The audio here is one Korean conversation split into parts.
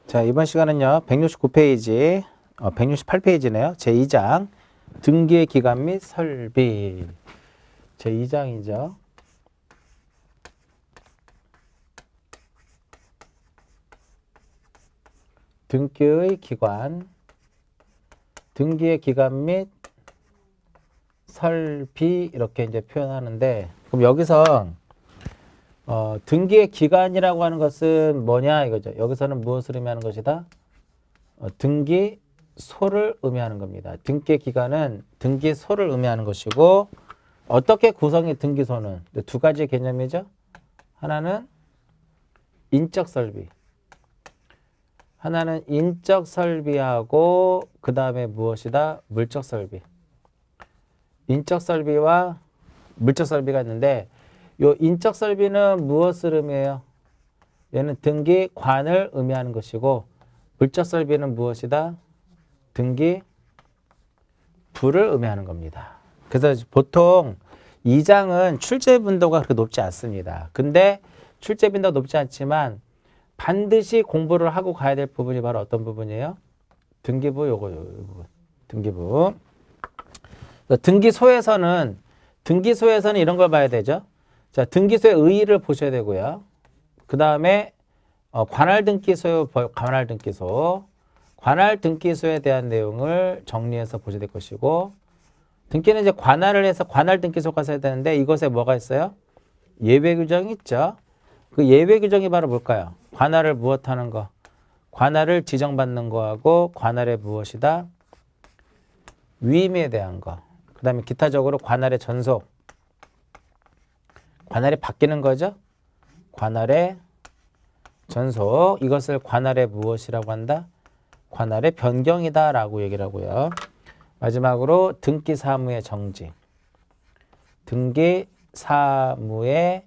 자, 이번 시간은요, 169페이지, 168페이지네요. 제2장, 등기의 기간 및 설비. 제2장이죠. 등기의 기간, 등기의 기간 및 설비, 이렇게 이제 표현하는데, 그럼 여기서, 등기의 기간이라고 하는 것은 뭐냐 이거죠. 여기서는 무엇을 의미하는 것이다? 등기소를 의미하는 겁니다. 등기의 기간은 등기소를 의미하는 것이고, 어떻게 구성이 등기소는? 두 가지 개념이죠. 하나는 인적 설비. 하나는 인적 설비하고 그 다음에 무엇이다? 물적 설비. 인적 설비와 물적 설비가 있는데, 요 인적 설비는 무엇을 의미해요? 얘는 등기관을 의미하는 것이고, 물적 설비는 무엇이다? 등기부를 의미하는 겁니다. 그래서 보통 2장은 출제 빈도가 그렇게 높지 않습니다. 근데 출제 빈도가 높지 않지만 반드시 공부를 하고 가야 될 부분이 바로 어떤 부분이에요? 등기부 요거 부분. 등기부. 등기소에서는 이런 걸 봐야 되죠. 자, 등기소의 의의를 보셔야 되고요. 그 다음에 관할 등기소에 대한 내용을 정리해서 보셔야 될 것이고, 등기는 이제 관할을 해서 관할 등기소가 써야 되는데, 이것에 뭐가 있어요? 예외 규정이 있죠. 그 예외 규정이 바로 뭘까요? 관할을 무엇하는 거? 관할을 지정받는 거하고 관할의 무엇이다? 위임에 대한 거. 그 다음에 기타적으로 관할의 전속. 관할이 바뀌는 거죠. 관할의 전속. 이것을 관할의 무엇이라고 한다? 관할의 변경이다 라고 얘기를 하고요. 마지막으로 등기 사무의 정지. 등기 사무의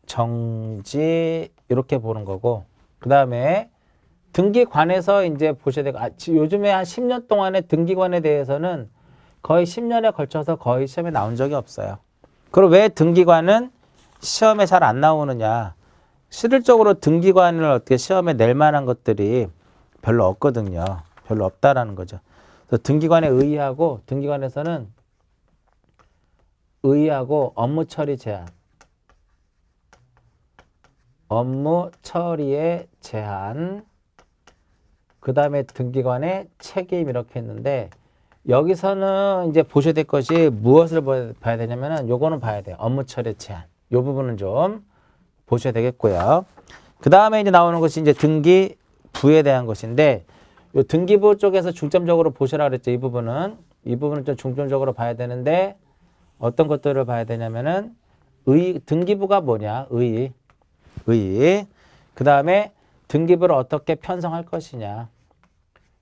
정지 이렇게 보는 거고, 그 다음에 등기관에서 이제 보셔야 되고, 요즘에 한 10년 동안의 등기관에 대해서는 거의 10년에 걸쳐서 거의 시험에 나온 적이 없어요. 그리고 왜 등기관은 시험에 잘 안 나오느냐? 실질적으로 등기관을 어떻게 시험에 낼 만한 것들이 별로 없거든요. 별로 없다라는 거죠. 그래서 등기관에 의의하고, 등기관에서는 의의하고 업무 처리 제한, 업무 처리의 제한, 그 다음에 등기관의 책임 이렇게 했는데, 여기서는 이제 보셔야 될 것이 무엇을 봐야 되냐면은 요거는 봐야 돼요. 업무 처리 제한. 요 부분은 좀 보셔야 되겠고요. 그 다음에 이제 나오는 것이 이제 등기부에 대한 것인데, 요 등기부 쪽에서 중점적으로 보시라 그랬죠. 이 부분은 좀 중점적으로 봐야 되는데, 어떤 것들을 봐야 되냐면은 등기부가 뭐냐? 의의. 그 다음에 등기부를 어떻게 편성할 것이냐?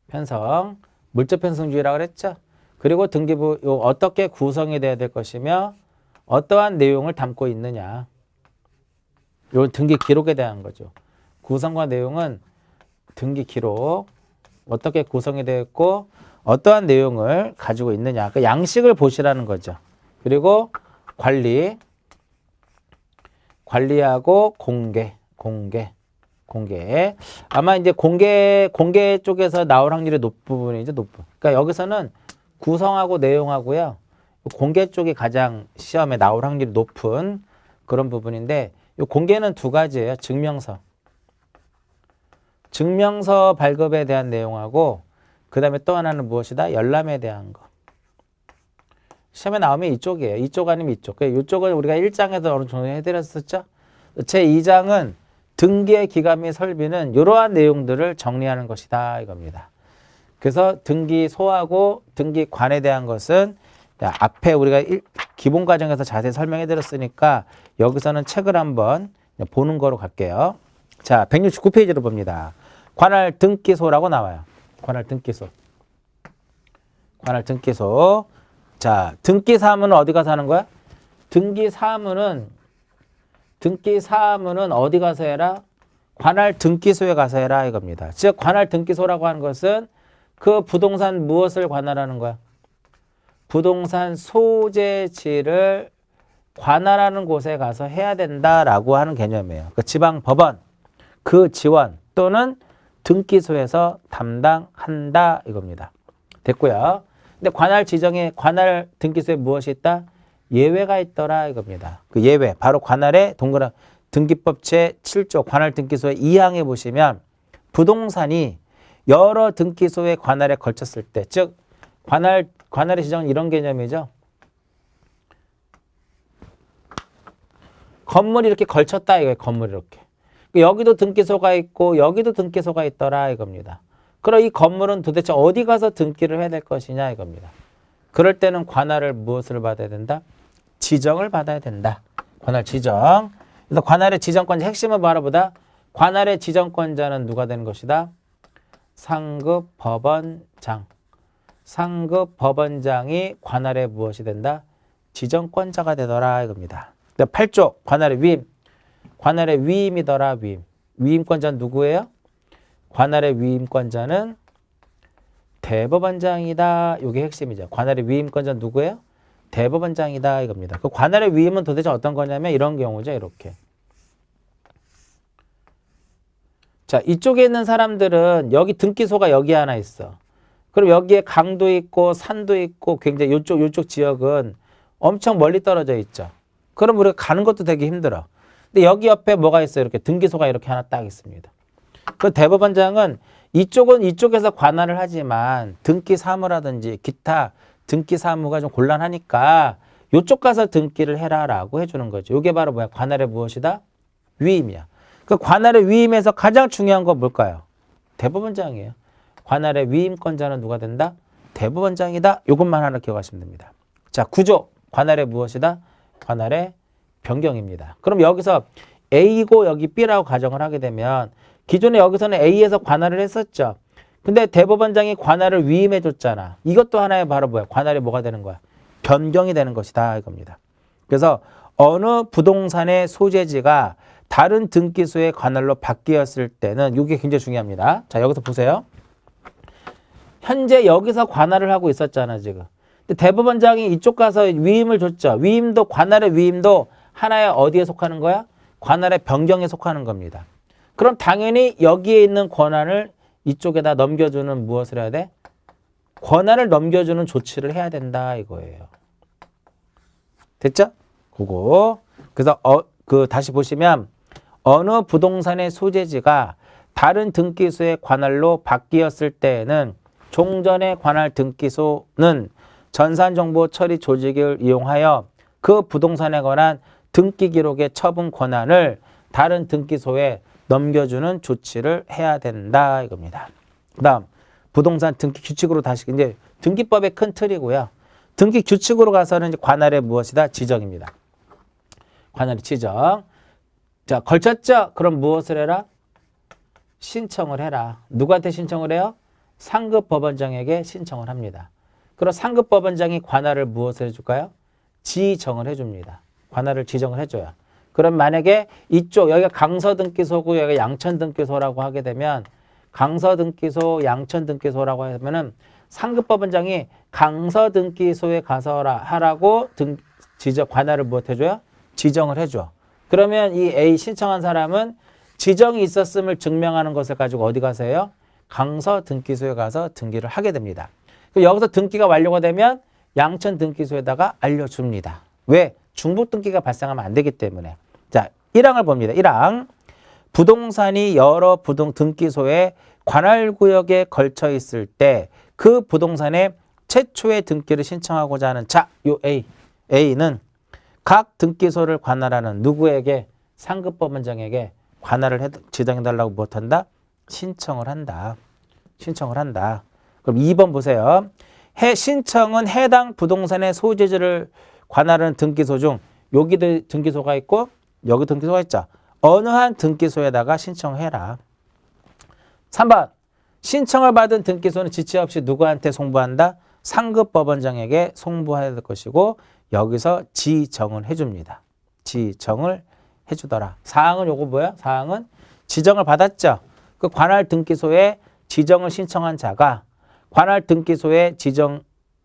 편성. 물적 편성주의라고 그랬죠. 그리고 등기부 어떻게 구성이 돼야 될 것이며 어떠한 내용을 담고 있느냐. 요 등기 기록에 대한 거죠. 구성과 내용은 등기 기록, 어떻게 구성이 되어 있고 어떠한 내용을 가지고 있느냐. 그 양식을 보시라는 거죠. 그리고 관리하고 공개. 아마 이제 공개 쪽에서 나올 확률이 높은 부분이죠. 그러니까 여기서는 구성하고 내용하고요. 공개 쪽이 가장 시험에 나올 확률이 높은 그런 부분인데, 이 공개는 두 가지예요. 증명서 발급에 대한 내용하고, 그 다음에 또 하나는 무엇이다? 열람에 대한 거. 시험에 나오면 이쪽이에요. 이쪽 아니면 이쪽. 이쪽을 우리가 1장에서 어느 정도 해드렸었죠. 제2장은 등기의 기간 및 설비는 이러한 내용들을 정리하는 것이다 이겁니다. 그래서 등기소하고 등기관에 대한 것은 앞에 우리가 기본 과정에서 자세히 설명해 드렸으니까 여기서는 책을 한번 보는 거로 갈게요. 자, 169페이지로 봅니다. 관할 등기소라고 나와요. 관할 등기소. 자, 등기 사무는 어디 가서 하는 거야? 등기 사무는 어디 가서 해라? 관할 등기소에 가서 해라 이겁니다. 즉 관할 등기소라고 하는 것은 그 부동산 무엇을 관할하는 거야? 부동산 소재지를 관할하는 곳에 가서 해야 된다라고 하는 개념이에요. 그 지방 법원, 그 지원 또는 등기소에서 담당한다 이겁니다. 됐고요. 근데 관할 지정에 관할 등기소에 무엇이 있다? 예외가 있더라 이겁니다. 그 예외 바로 관할의 동그란 등기법 제7조 관할 등기소의 2항에 보시면 부동산이 여러 등기소의 관할에 걸쳤을 때, 즉 관할의 지정은 이런 개념이죠. 건물이 이렇게 걸쳤다 이거예요. 건물이 이렇게. 여기도 등기소가 있고 여기도 등기소가 있더라 이겁니다. 그럼 이 건물은 도대체 어디 가서 등기를 해야 될 것이냐 이겁니다. 그럴 때는 관할을 무엇을 받아야 된다? 지정을 받아야 된다. 관할 지정. 그래서 관할의 지정권자 핵심을 바라보다 관할의 지정권자는 누가 되는 것이다? 상급 법원장. 상급 법원장이 관할의 무엇이 된다? 지정권자가 되더라 이겁니다. 8조 관할의 위임. 관할의 위임이더라 위임. 위임권자는 누구예요? 관할의 위임권자는 대법원장이다. 이게 핵심이죠. 관할의 위임권자는 누구예요? 대법원장이다 이겁니다. 그 관할의 위임은 도대체 어떤 거냐면 이런 경우죠. 이렇게. 자, 이쪽에 있는 사람들은 여기 등기소가 여기 하나 있어. 그럼 여기에 강도 있고 산도 있고 굉장히 요쪽 지역은 엄청 멀리 떨어져 있죠. 그럼 우리가 가는 것도 되게 힘들어. 근데 여기 옆에 뭐가 있어요? 이렇게 등기소가 이렇게 하나 딱 있습니다. 그 대법원장은 이쪽은 이쪽에서 관할을 하지만 등기 사무라든지 기타 등기 사무가 좀 곤란하니까 이쪽 가서 등기를 해라라고 해주는 거죠. 이게 바로 뭐야? 관할의 무엇이다? 위임이야. 그 관할의 위임에서 가장 중요한 건 뭘까요? 대법원장이에요. 관할의 위임권자는 누가 된다? 대법원장이다. 이것만 하나 기억하시면 됩니다. 자, 9조 관할의 무엇이다? 관할의 변경입니다. 그럼 여기서 A고 여기 B라고 가정을 하게 되면 기존에 여기서는 A에서 관할을 했었죠. 근데 대법원장이 관할을 위임해 줬잖아. 이것도 하나의 바로 뭐야? 관할이 뭐가 되는 거야? 변경이 되는 것이다 이겁니다. 그래서 어느 부동산의 소재지가 다른 등기소의 관할로 바뀌었을 때는 이게 굉장히 중요합니다. 자, 여기서 보세요. 현재 여기서 관할을 하고 있었잖아 지금. 근데 대법원장이 이쪽 가서 위임을 줬죠. 위임도 관할의 위임도 하나의 어디에 속하는 거야? 관할의 변경에 속하는 겁니다. 그럼 당연히 여기에 있는 권한을 이쪽에다 넘겨주는 무엇을 해야 돼? 권한을 넘겨주는 조치를 해야 된다 이거예요. 됐죠? 그거. 그래서 다시 보시면 어느 부동산의 소재지가 다른 등기소의 관할로 바뀌었을 때에는 종전의 관할 등기소는 전산정보 처리 조직을 이용하여 그 부동산에 관한 등기 기록의 처분 권한을 다른 등기소에 넘겨주는 조치를 해야 된다 이겁니다. 그 다음 부동산 등기 규칙으로 다시 이제 등기법의 큰 틀이고요. 등기 규칙으로 가서는 이제 관할의 무엇이다? 지정입니다. 관할의 지정. 자, 걸쳤죠? 그럼 무엇을 해라? 신청을 해라. 누구한테 신청을 해요? 상급 법원장에게 신청을 합니다. 그럼 상급 법원장이 관할을 무엇을 해줄까요? 지정을 해줍니다. 관할을 지정을 해줘요. 그럼 만약에 이쪽 여기가 강서등기소고 여기가 양천등기소라고 하게 되면 강서등기소, 양천등기소라고 하면은 상급법원장이 강서등기소에 가서 하라고 관할을 무엇 해줘요? 지정을 해줘. 그러면 이 A 신청한 사람은 지정이 있었음을 증명하는 것을 가지고 어디 가서 해요? 강서등기소에 가서 등기를 하게 됩니다. 여기서 등기가 완료가 되면 양천등기소에다가 알려줍니다. 왜? 중복등기가 발생하면 안 되기 때문에. 자, 1항을 봅니다. 1항. 부동산이 여러 등기소의 관할구역에 걸쳐 있을 때 그 부동산의 최초의 등기를 신청하고자 하는 자, 요 A는 각 등기소를 관할하는 누구에게? 상급법원장에게 관할을 지정해달라고 못한다? 신청을 한다. 신청을 한다. 그럼 2번 보세요. 신청은 해당 부동산의 소재지를 관할하는 등기소 중 여기도 등기소가 있고 여기 등기소가 있죠. 어느 한 등기소에다가 신청해라. 3번 신청을 받은 등기소는 지체 없이 누구한테 송부한다? 상급법원장에게 송부해야 될 것이고 여기서 지정을 해줍니다. 지정을 해주더라. 사항은 요거 뭐야? 사항은 지정을 받았죠. 그 관할 등기소에 지정을 신청한 자가 관할 등기소에 지정이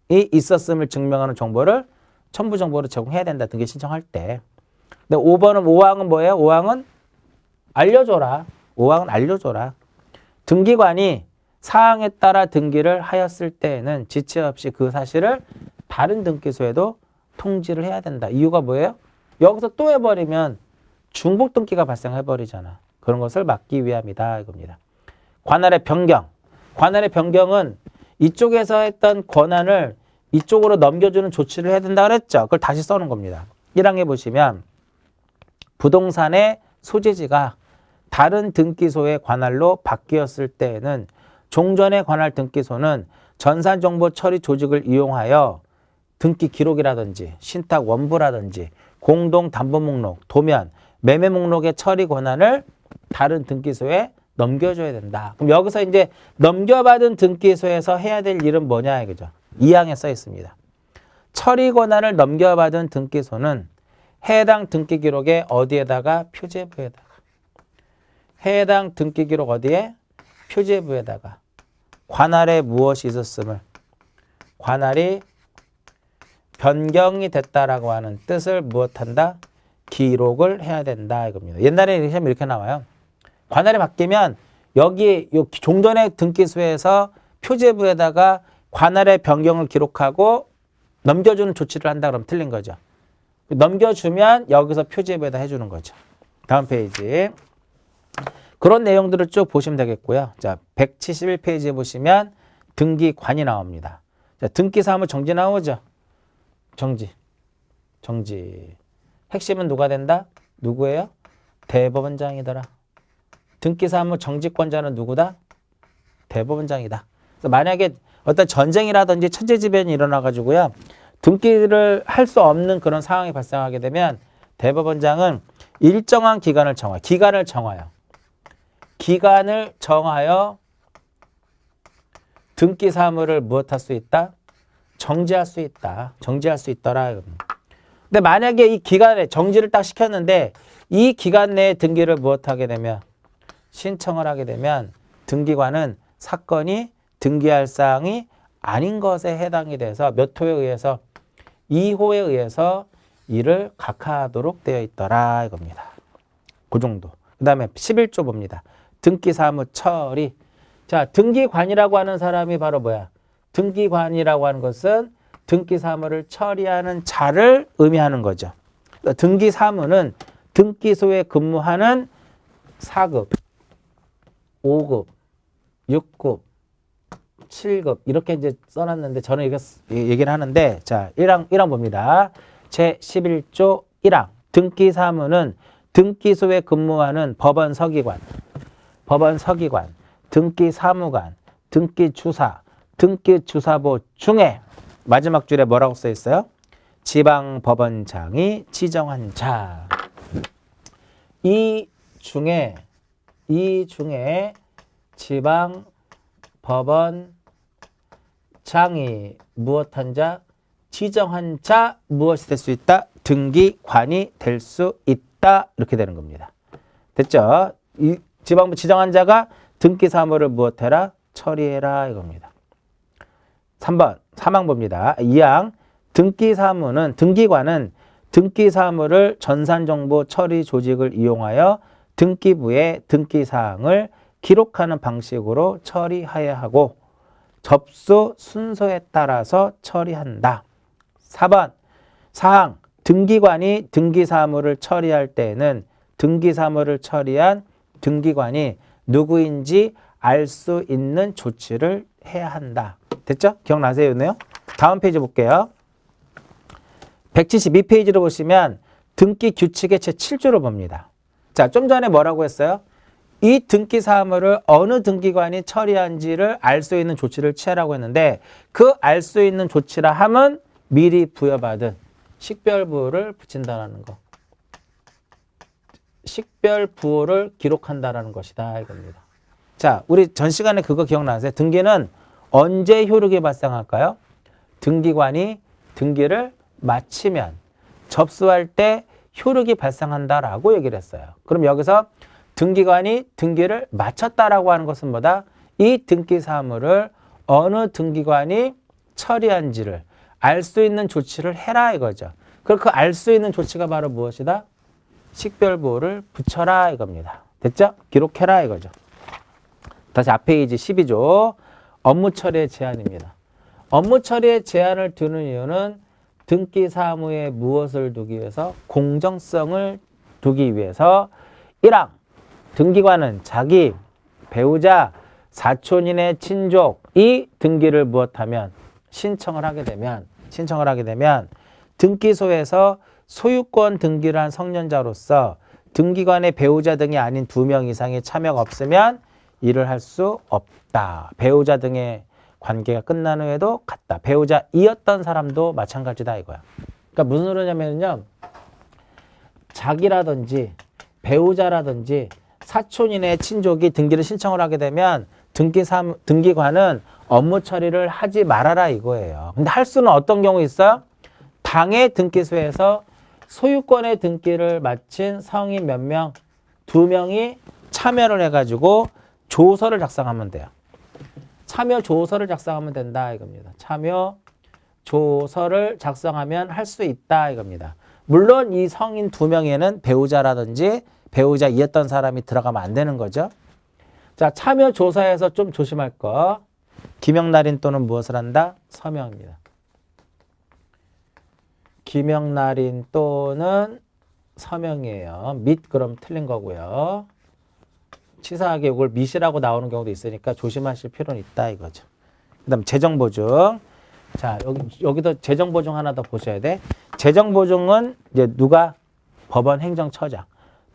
있었음을 증명하는 정보를 첨부 정보를 제공해야 된다. 등기 신청할 때. 근데 5항은 뭐예요? 5항은 알려줘라. 5항은 알려줘라. 등기관이 사항에 따라 등기를 하였을 때에는 지체 없이 그 사실을 다른 등기소에도 통지를 해야 된다. 이유가 뭐예요? 여기서 또 해버리면 중복 등기가 발생해버리잖아. 그런 것을 막기 위함이다 이겁니다. 관할의 변경. 관할의 변경은 이쪽에서 했던 권한을 이쪽으로 넘겨주는 조치를 해야 된다 그랬죠. 그걸 다시 써놓은 겁니다. 1항에 보시면 부동산의 소재지가 다른 등기소의 관할로 바뀌었을 때에는 종전의 관할 등기소는 전산정보 처리 조직을 이용하여 등기 기록이라든지 신탁 원부라든지 공동담보목록, 도면, 매매 목록의 처리 권한을 다른 등기소에 넘겨줘야 된다. 그럼 여기서 이제 넘겨받은 등기소에서 해야 될 일은 뭐냐 이거죠. 2항에 써 있습니다. 처리 권한을 넘겨받은 등기소는 해당 등기 기록에 어디에다가 표제부에다가 해당 등기 기록 어디에? 표제부에다가 관할에 무엇이 있었음을 관할이 변경이 됐다라고 하는 뜻을 무엇한다? 기록을 해야 된다 이겁니다. 옛날에 이렇게 나와요. 관할이 바뀌면 여기 종전의 등기소에서 표제부에다가 관할의 변경을 기록하고 넘겨주는 조치를 한다 그러면 틀린 거죠. 넘겨주면 여기서 표제부에다 해주는 거죠. 다음 페이지. 그런 내용들을 쭉 보시면 되겠고요. 자, 171페이지에 보시면 등기관이 나옵니다. 자, 등기사무 정지 나오죠. 정지. 핵심은 누가 된다? 누구예요? 대법원장이더라. 등기사무 정지권자는 누구다? 대법원장이다. 그래서 만약에 어떤 전쟁이라든지 천재지변이 일어나가지고요. 등기를 할 수 없는 그런 상황이 발생하게 되면 대법원장은 일정한 기간을 정하여 등기 사무를 무엇할 수 있다? 정지할 수 있다. 정지할 수 있더라. 근데 만약에 이 기간에 정지를 딱 시켰는데 이 기간 내에 등기를 무엇하게 되면 신청을 하게 되면 등기관은 사건이 등기할 사항이 아닌 것에 해당이 돼서 몇 호에 의해서 2호에 의해서 이를 각하하도록 되어 있더라 이겁니다. 그 정도. 그 다음에 11조 봅니다. 등기사무 처리. 자, 등기관이라고 하는 사람이 바로 뭐야? 등기관이라고 하는 것은 등기사무를 처리하는 자를 의미하는 거죠. 등기사무는 등기소에 근무하는 4급, 5급, 6급, 7급 이렇게 이제 써놨는데 저는 이거 얘기를 하는데 자 1항 봅니다. 제11조 1항 등기사무는 등기소에 근무하는 법원서기관, 등기사무관, 등기주사, 등기주사보 중에 마지막 줄에 뭐라고 써 있어요? 지방법원장이 지정한 자. 이 중에 지방법원장이 무엇한 자? 지정한 자 무엇이 될 수 있다? 등기관이 될 수 있다. 이렇게 되는 겁니다. 됐죠? 이 지방부 지정한 자가 등기사무를 무엇해라? 처리해라 이겁니다. 3번 3항 봅니다. 2항 등기관은 등기사무를 전산정보 처리 조직을 이용하여 등기부에 등기사항을 기록하는 방식으로 처리해야 하고 접수 순서에 따라서 처리한다. 4번 사항 등기관이 등기사무를 처리할 때에는 등기사무를 처리한 등기관이 누구인지 알 수 있는 조치를 해야 한다. 됐죠? 기억나세요? 다음 페이지 볼게요. 172페이지로 보시면 등기 규칙의 제7조를 봅니다. 자, 좀 전에 뭐라고 했어요? 이 등기 사무를 어느 등기관이 처리한지를 알 수 있는 조치를 취하라고 했는데 그 알 수 있는 조치라 함은 미리 부여받은 식별부호를 붙인다는 거. 식별부호를 기록한다라는 것이다 이겁니다. 자, 우리 전 시간에 그거 기억나세요? 등기는 언제 효력이 발생할까요? 등기관이 등기를 마치면 접수할 때 효력이 발생한다라고 얘기를 했어요. 그럼 여기서 등기관이 등기를 마쳤다라고 하는 것은 뭐다? 이 등기 사무를 어느 등기관이 처리한지를 알 수 있는 조치를 해라 이거죠. 그럼 그 알 수 있는 조치가 바로 무엇이다? 식별부호를 붙여라 이겁니다. 됐죠? 기록해라 이거죠. 다시 앞 페이지 12조. 업무 처리의 제한입니다. 업무 처리의 제한을 두는 이유는 등기 사무에 무엇을 두기 위해서? 공정성을 두기 위해서 1항 등기관은 자기, 배우자, 사촌인의 친족이 등기를 무엇하면 신청을 하게 되면 등기소에서 소유권 등기를 한 성년자로서 등기관의 배우자 등이 아닌 2명 이상의 참여가 없으면 일을 할 수 없다. 배우자 등의 관계가 끝난 후에도 같다. 배우자이었던 사람도 마찬가지다 이거야. 그러니까 무슨 소리냐면요. 자기라든지 배우자라든지 사촌인의 친족이 등기를 신청을 하게 되면 등기관은 업무 처리를 하지 말아라 이거예요. 근데 할 수는 어떤 경우 있어요? 당의 등기소에서 소유권의 등기를 마친 성인 몇 명? 2명이 참여를 해가지고 조서를 작성하면 돼요. 참여 조서를 작성하면 된다 이겁니다. 참여 조서를 작성하면 할 수 있다 이겁니다. 물론 이 성인 2명에는 배우자라든지 배우자이었던 사람이 들어가면 안 되는 거죠. 자, 참여 조서에서 좀 조심할 거. 기명날인 또는 무엇을 한다? 서명입니다. 기명날인 또는 서명이에요. 및 그럼 틀린 거고요. 치사하게 이걸 밋이라고 나오는 경우도 있으니까 조심하실 필요는 있다 이거죠. 그 다음 재정보증. 자, 여기도 재정보증 하나 더 보셔야 돼. 재정보증은 이제 누가? 법원 행정처장.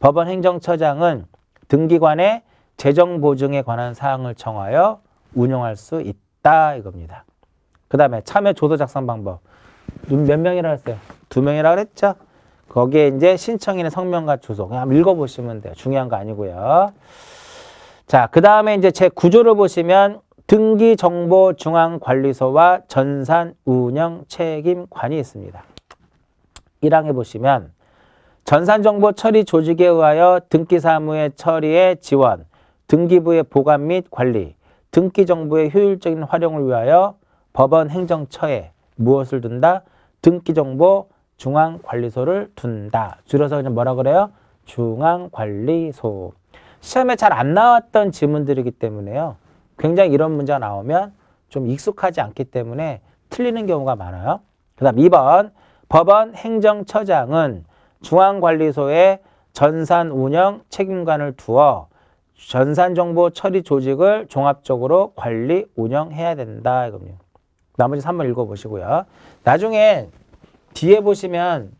법원 행정처장은 등기관의 재정보증에 관한 사항을 정하여 운영할 수 있다 이겁니다. 그 다음에 참여 조서 작성 방법. 몇 명이라 했어요? 2명이라 그랬죠? 거기에 이제 신청인의 성명과 주소. 그냥 한번 읽어보시면 돼요. 중요한 거 아니고요. 자, 그 다음에 이제 제 구조를 보시면 등기정보중앙관리소와 전산운영책임관이 있습니다. 1항에 보시면 전산정보 처리 조직에 의하여 등기사무의 처리에 지원, 등기부의 보관 및 관리, 등기정보의 효율적인 활용을 위하여 법원 행정처에 무엇을 둔다? 등기정보 중앙관리소를 둔다. 줄여서 그냥 뭐라 그래요? 중앙관리소. 시험에 잘 안 나왔던 지문들이기 때문에요. 굉장히 이런 문제가 나오면 좀 익숙하지 않기 때문에 틀리는 경우가 많아요. 그 다음 2번. 법원 행정처장은 중앙관리소에 전산운영 책임관을 두어 전산정보 처리 조직을 종합적으로 관리, 운영해야 된다. 이겁니다. 나머지 3번 읽어보시고요. 나중에 뒤에 보시면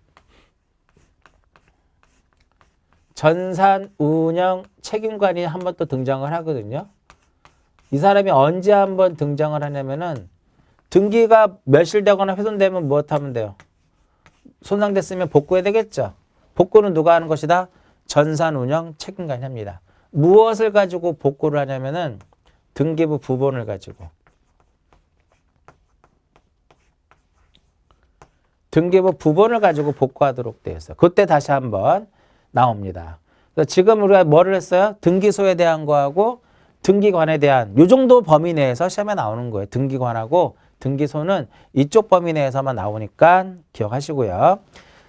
전산운영 책임관이 한 번 또 등장을 하거든요. 이 사람이 언제 한번 등장을 하냐면은 등기가 멸실되거나 훼손되면 무엇하면 돼요? 손상됐으면 복구해야 되겠죠. 복구는 누가 하는 것이다? 전산운영 책임관이 합니다. 무엇을 가지고 복구를 하냐면은 등기부 부본을 가지고. 등기부 부본을 가지고 복구하도록 되어 있어요. 그때 다시 한번 나옵니다. 지금 우리가 뭐를 했어요? 등기소에 대한 거하고 등기관에 대한 요 정도 범위 내에서 시험에 나오는 거예요. 등기관하고 등기소는 이쪽 범위 내에서만 나오니까 기억하시고요.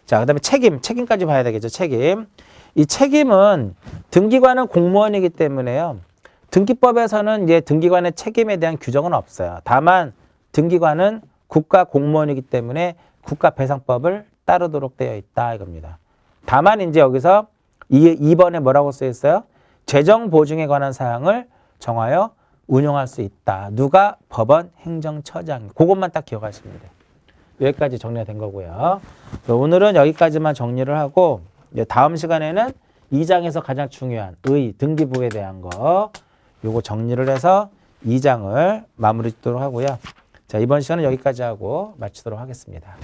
자, 그 다음에 책임까지 봐야 되겠죠. 책임. 이 책임은 등기관은 공무원이기 때문에요. 등기법에서는 이제 등기관의 책임에 대한 규정은 없어요. 다만 등기관은 국가 공무원이기 때문에 국가배상법을 따르도록 되어 있다 이겁니다. 다만 이제 여기서 2번에 뭐라고 쓰여 있어요? 재정보증에 관한 사항을 정하여 운영할 수 있다. 누가? 법원 행정처장. 그것만 딱 기억하시면 돼요. 여기까지 정리가 된 거고요. 오늘은 여기까지만 정리를 하고 이제 다음 시간에는 2장에서 가장 중요한 등기부에 대한 거 요거 정리를 해서 2장을 마무리 짓도록 하고요. 자, 이번 시간은 여기까지 하고 마치도록 하겠습니다.